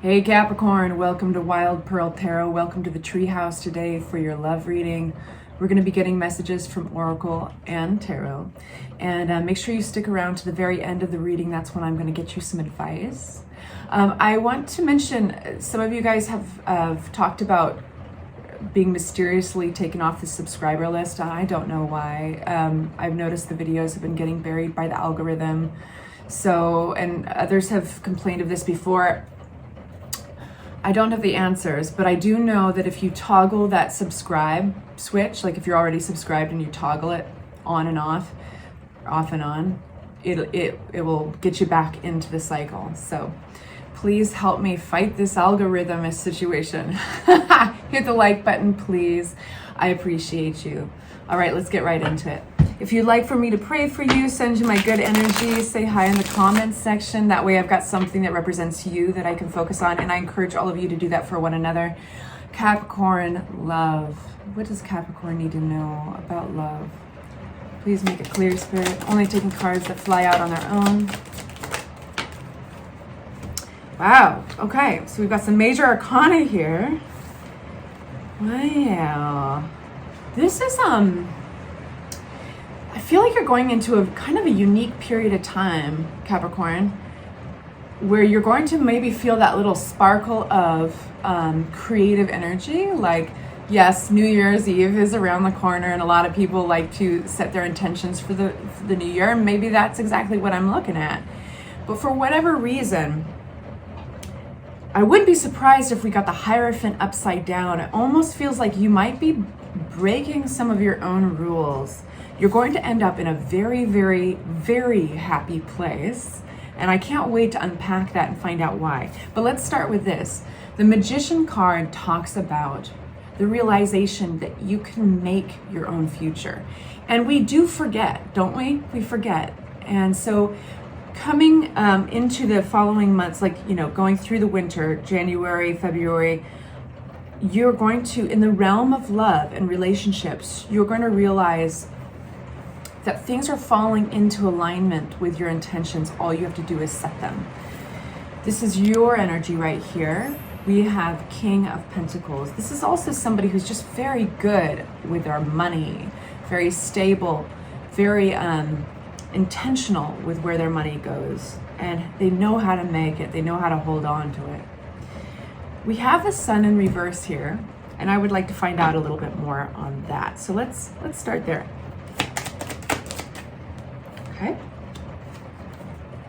Hey Capricorn, welcome to Wild Pearl Tarot. Welcome to the treehouse today for your love reading. We're going to be getting messages from Oracle and Tarot. And make sure you stick around to the very end of the reading. That's when I'm going to get you some advice. I want to mention, some of you guys have talked about being mysteriously taken off the subscriber list. I don't know why. I've noticed the videos have been getting buried by the algorithm. So, and others have complained of this before. I don't have the answers, but I do know that if you toggle that subscribe switch, like if you're already subscribed and you toggle it on and off and on, it will get you back into the cycle. So please help me fight this algorithm situation. Hit the like button, please. I appreciate you. All right, let's get right into it. If you'd like for me to pray for you, send you my good energy, say hi in the comments section. That way I've got something that represents you that I can focus on. And I encourage all of you to do that for one another. Capricorn, love. What does Capricorn need to know about love? Please make it clear, Spirit. Only taking cards that fly out on their own. Wow. Okay, so we've got some major arcana here. Wow. This is, I feel like you're going into a kind of a unique period of time, Capricorn, where you're going to maybe feel that little sparkle of creative energy. Like, yes, New Year's Eve is around the corner and a lot of people like to set their intentions for the new year. And maybe that's exactly what I'm looking at. But for whatever reason, I wouldn't be surprised if we got the Hierophant upside down. It almost feels like you might be breaking some of your own rules. You're going to end up in a very, very, very happy place. And I can't wait to unpack that and find out why. But let's start with this. The Magician card talks about the realization that you can make your own future. And we do forget, don't we? We forget. And so coming into the following months, like, you know, going through the winter, January, February, you're going to, in the realm of love and relationships, you're going to realize that things are falling into alignment with your intentions. All you have to do is set them. This is your energy right here. We have King of Pentacles. This is also somebody who's just very good with their money, very stable, very intentional with where their money goes. And they know how to make it. They know how to hold on to it. We have the Sun in reverse here, and I would like to find out a little bit more on that. So let's start there. Okay,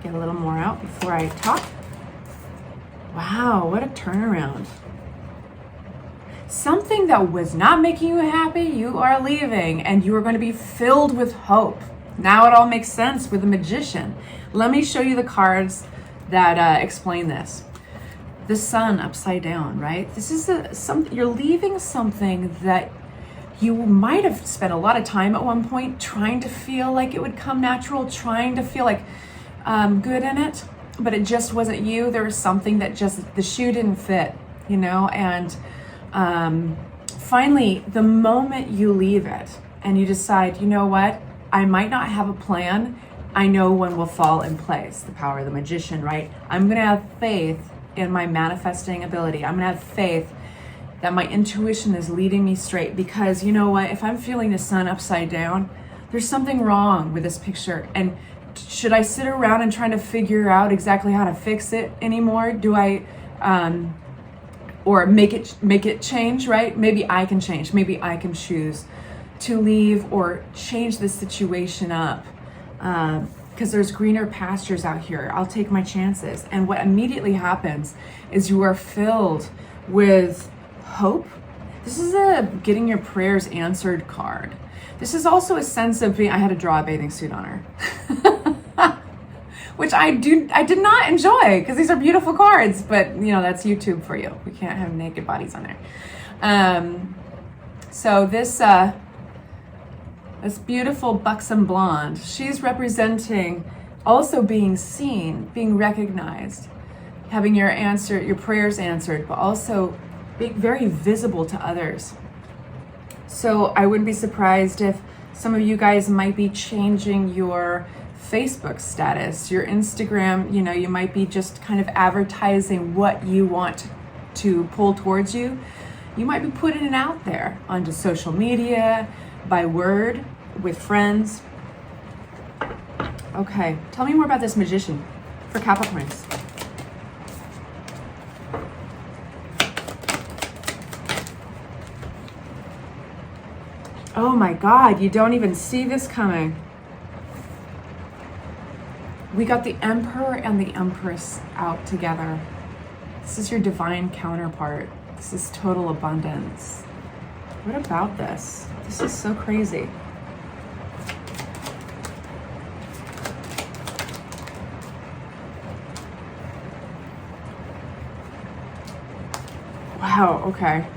get a little more out before I talk. Wow, what a turnaround. Something that was not making you happy, you are leaving, and you are going to be filled with hope. Now it all makes sense with the Magician. Let me show you the cards that explain this. The Sun upside down, right? This is you're leaving something that you might have spent a lot of time at one point trying to feel like it would come natural, trying to feel like good in it, but it just wasn't you. There was something that just, the shoe didn't fit, you know? And finally, the moment you leave it and you decide, you know what? I might not have a plan. I know when will fall in place. The power of the Magician, right? I'm going to have faith in my manifesting ability. I'm going to have faith that my intuition is leading me straight, because you know what? If I'm feeling the Sun upside down, there's something wrong with this picture. And should I sit around and try to figure out exactly how to fix it anymore? Do I, or make it change, right? Maybe I can change. Maybe I can choose to leave or change the situation up. Because there's greener pastures out here. I'll take my chances. And what immediately happens is you are filled with hope. This is a getting your prayers answered card. This is also a sense of being, I had to draw a bathing suit on her. Which I did not enjoy, because these are beautiful cards, but you know, that's YouTube for you. We can't have naked bodies on there. So this beautiful buxom blonde, she's representing also being seen, being recognized, having your prayers answered, but also being very visible to others. So I wouldn't be surprised if some of you guys might be changing your Facebook status, your Instagram, you know, you might be just kind of advertising what you want to pull towards you. You might be putting it out there onto social media, by word, with friends. Okay, tell me more about this Magician for Capricorns. Oh my God, you don't even see this coming. We got the Emperor and the Empress out together. This is your divine counterpart. This is total abundance. What about this? This is so crazy. Wow, okay.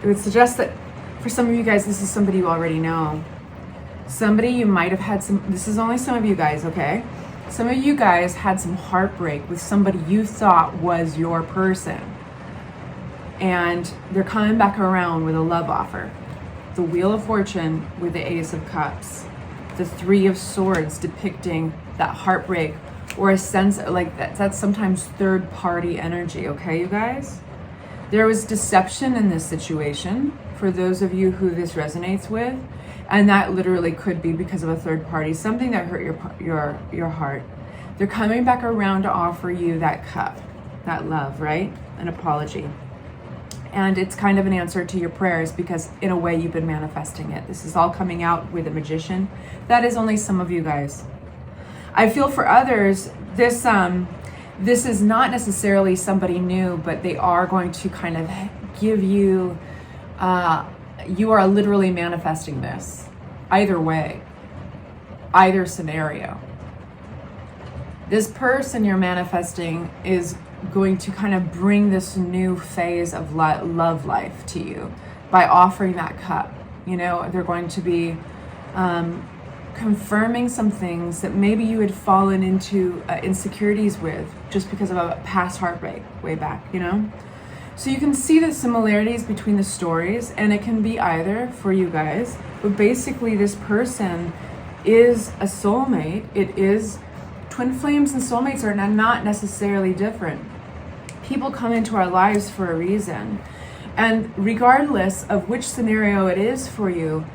It would suggest that for some of you guys, this is somebody you already know. Somebody you might have had some, this is only some of you guys, okay? Some of you guys had some heartbreak with somebody you thought was your person. And they're coming back around with a love offer. The Wheel of Fortune with the Ace of Cups. The Three of Swords depicting that heartbreak or a sense of, like, that's sometimes third party energy, okay, you guys? There was deception in this situation for those of you who this resonates with, and that literally could be because of a third party, something that hurt your heart. They're coming back around to offer you that cup, that love, right? An apology. And it's kind of an answer to your prayers because in a way you've been manifesting it. This is all coming out with a Magician. That is only some of you guys. I feel for others, this is not necessarily somebody new, but they are going to kind of give you, you are literally manifesting this. Either way, either scenario. This person you're manifesting is going to kind of bring this new phase of love life to you by offering that cup. You know, they're going to be confirming some things that maybe you had fallen into insecurities with just because of a past heartbreak way back, you know? So you can see the similarities between the stories, and it can be either for you guys, but basically this person is a soulmate. It is, twin flames and soulmates are not necessarily different. People come into our lives for a reason. And regardless of which scenario it is for you,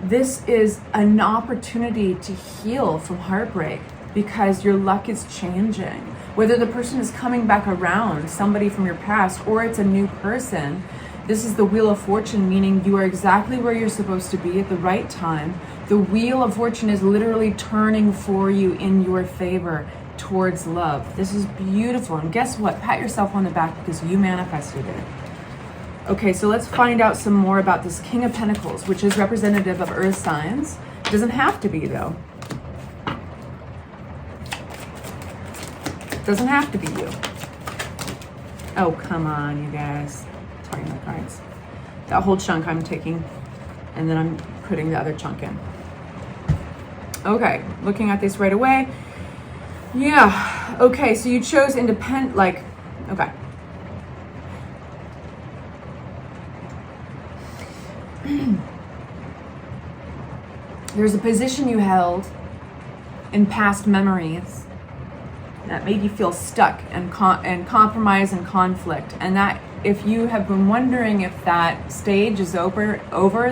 this is an opportunity to heal from heartbreak because your luck is changing. Whether the person is coming back around, somebody from your past, or it's a new person, this is the Wheel of Fortune, meaning you are exactly where you're supposed to be at the right time. The Wheel of Fortune is literally turning for you in your favor towards love. This is beautiful. And guess what? Pat yourself on the back because you manifested it. Okay, so let's find out some more about this King of Pentacles, which is representative of earth signs. It doesn't have to be, though. Doesn't have to be you. Oh, come on, you guys. Sorry, my cards. That whole chunk I'm taking, and then I'm putting the other chunk in. Okay, looking at this right away. Yeah, okay, so you chose independent, like, okay. There's a position you held in past memories that made you feel stuck and compromise and conflict. And that if you have been wondering if that stage is over,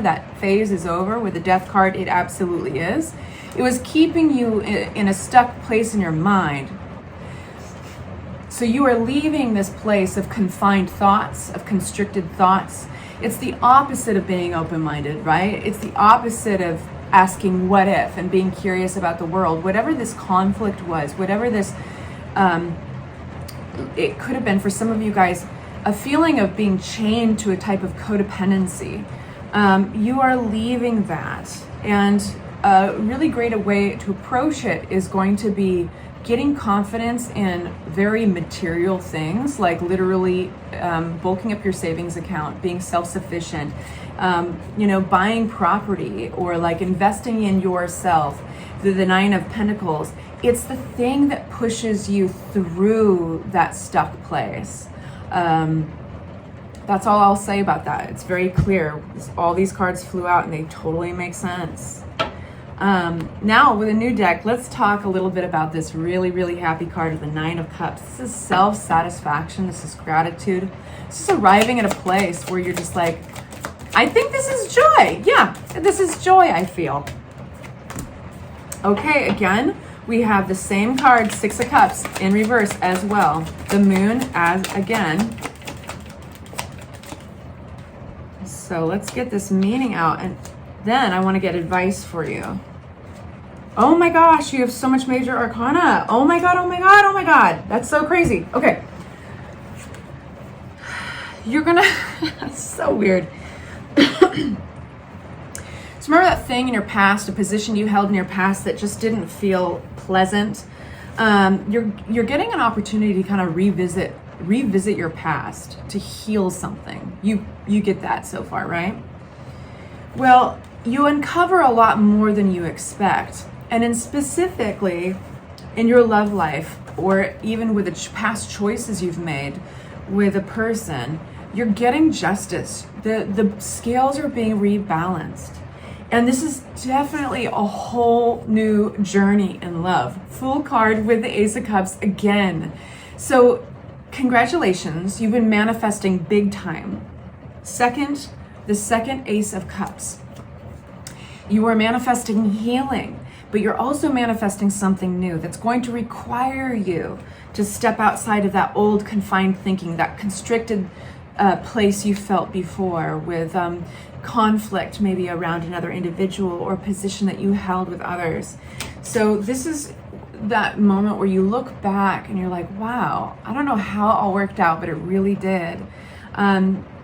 that phase is over with the Death card, it absolutely is. It was keeping you in a stuck place in your mind. So you are leaving this place of confined thoughts, of constricted thoughts. It's the opposite of being open-minded, right? It's the opposite of asking what if and being curious about the world. Whatever this conflict was, whatever this, it could have been for some of you guys, a feeling of being chained to a type of codependency. You are leaving that. And a really great way to approach it is going to be getting confidence in very material things, like literally bulking up your savings account, being self-sufficient, buying property, or like investing in yourself. The Nine of Pentacles, it's the thing that pushes you through that stuck place. That's all I'll say about that. It's very clear. All these cards flew out and they totally make sense. Now with a new deck, let's talk a little bit about this really, really happy card of the Nine of Cups. This is self-satisfaction. This is gratitude. This is arriving at a place where you're just like, I think this is joy. Yeah, this is joy, I feel. Okay, again, we have the same card, Six of Cups, in reverse as well. The Moon as again. So let's get this meaning out, and then I want to get advice for you. Oh my gosh, you have so much major arcana. Oh my God, oh my God, oh my God. That's so crazy. Okay. You're gonna, so weird. So remember that thing in your past, a position you held in your past that just didn't feel pleasant? You're getting an opportunity to kind of revisit your past, to heal something. You get that so far, right? Well, you uncover a lot more than you expect. And specifically in your love life, or even with the past choices you've made with a person, you're getting justice. The scales are being rebalanced. And this is definitely a whole new journey in love. Fool card with the Ace of Cups again. So congratulations, you've been manifesting big time. The second Ace of Cups. You are manifesting healing, but you're also manifesting something new that's going to require you to step outside of that old confined thinking, that constricted place you felt before with conflict maybe around another individual or position that you held with others. So this is that moment where you look back and you're like, wow, I don't know how it all worked out, but it really did.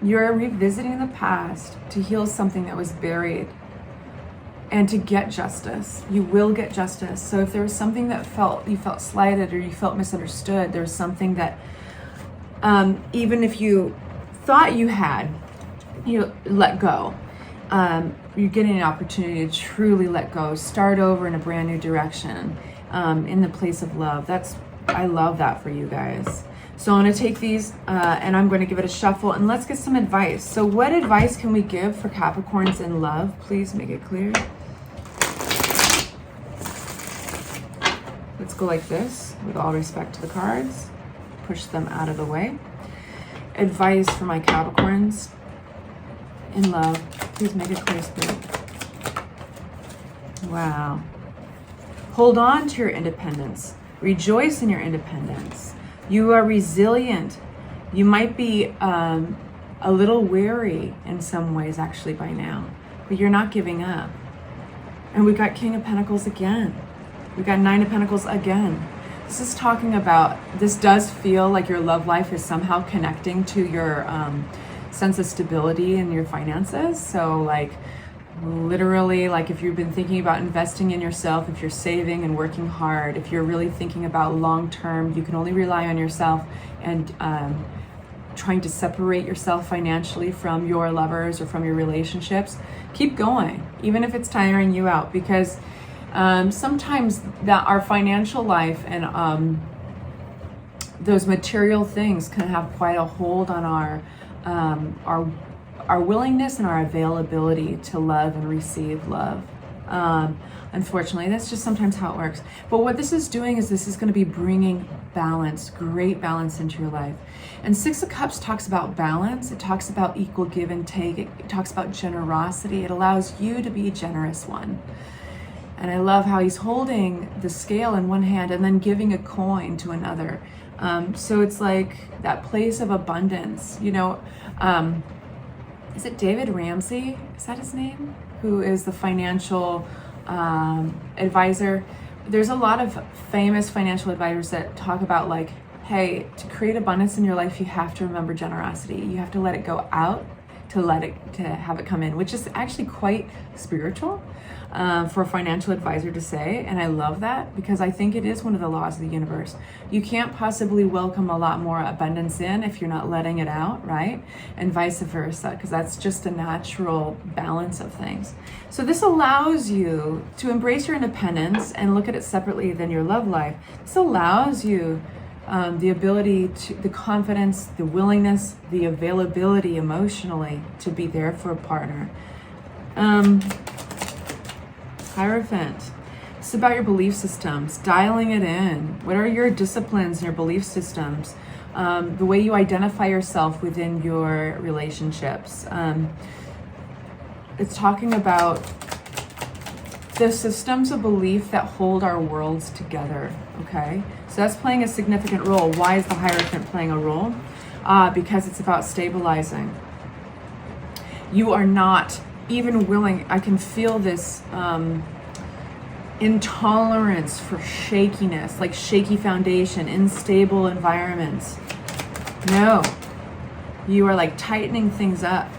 You're revisiting the past to heal something that was buried and to get justice. You will get justice. So if there was something that you felt slighted or you felt misunderstood, there's something that even if you thought you had, you let go. You're getting an opportunity to truly let go, start over in a brand new direction, in the place of love. I love that for you guys. So I'm going to take these and I'm going to give it a shuffle, and let's get some advice. So what advice can we give for Capricorns in love? Please make it clear. Let's go like this, with all respect to the cards. Push them out of the way. Advice for my Capricorns in love. Please make it clear, Spirit. Wow. Hold on to your independence. Rejoice in your independence. You are resilient. You might be a little weary in some ways actually by now, but you're not giving up. And we got King of Pentacles again. We got Nine of Pentacles again. This is talking about, this does feel like your love life is somehow connecting to your sense of stability in your finances. So like literally, like if you've been thinking about investing in yourself, if you're saving and working hard, if you're really thinking about long term, you can only rely on yourself, and trying to separate yourself financially from your lovers or from your relationships, keep going, even if it's tiring you out, because sometimes that our financial life and those material things can have quite a hold on our willingness and our availability to love and receive love. Unfortunately, that's just sometimes how it works. But what this is doing is this is going to be bringing balance, great balance into your life. And Six of Cups talks about balance. It talks about equal give and take. It talks about generosity. It allows you to be a generous one. And I love how he's holding the scale in one hand and then giving a coin to another. So it's like that place of abundance, you know. Is it David Ramsey? Is that his name? Who is the financial advisor? There's a lot of famous financial advisors that talk about like, hey, to create abundance in your life, you have to remember generosity. You have to let it go out to have it come in, which is actually quite spiritual for a financial advisor to say. And I love that, because I think it is one of the laws of the universe. You can't possibly welcome a lot more abundance in if you're not letting it out, right? And vice versa, because that's just a natural balance of things. So this allows you to embrace your independence and look at it separately than your love life. This allows you the ability to, the confidence, the willingness, the availability emotionally to be there for a partner. Hierophant. It's about your belief systems, dialing it in. What are your disciplines and your belief systems? The way you identify yourself within your relationships. It's talking about the systems of belief that hold our worlds together, okay? So that's playing a significant role. Why is the Hierophant playing a role? Because it's about stabilizing. You are not even willing, I can feel this intolerance for shakiness, like shaky foundation, unstable environments. No, you are like tightening things up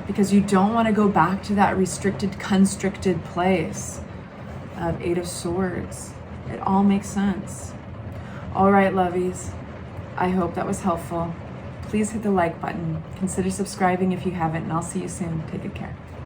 because you don't want to go back to that restricted, constricted place of Eight of Swords. It all makes sense. All right, lovies, I hope that was helpful. Please hit the like button. Consider subscribing if you haven't, and I'll see you soon. Take good care.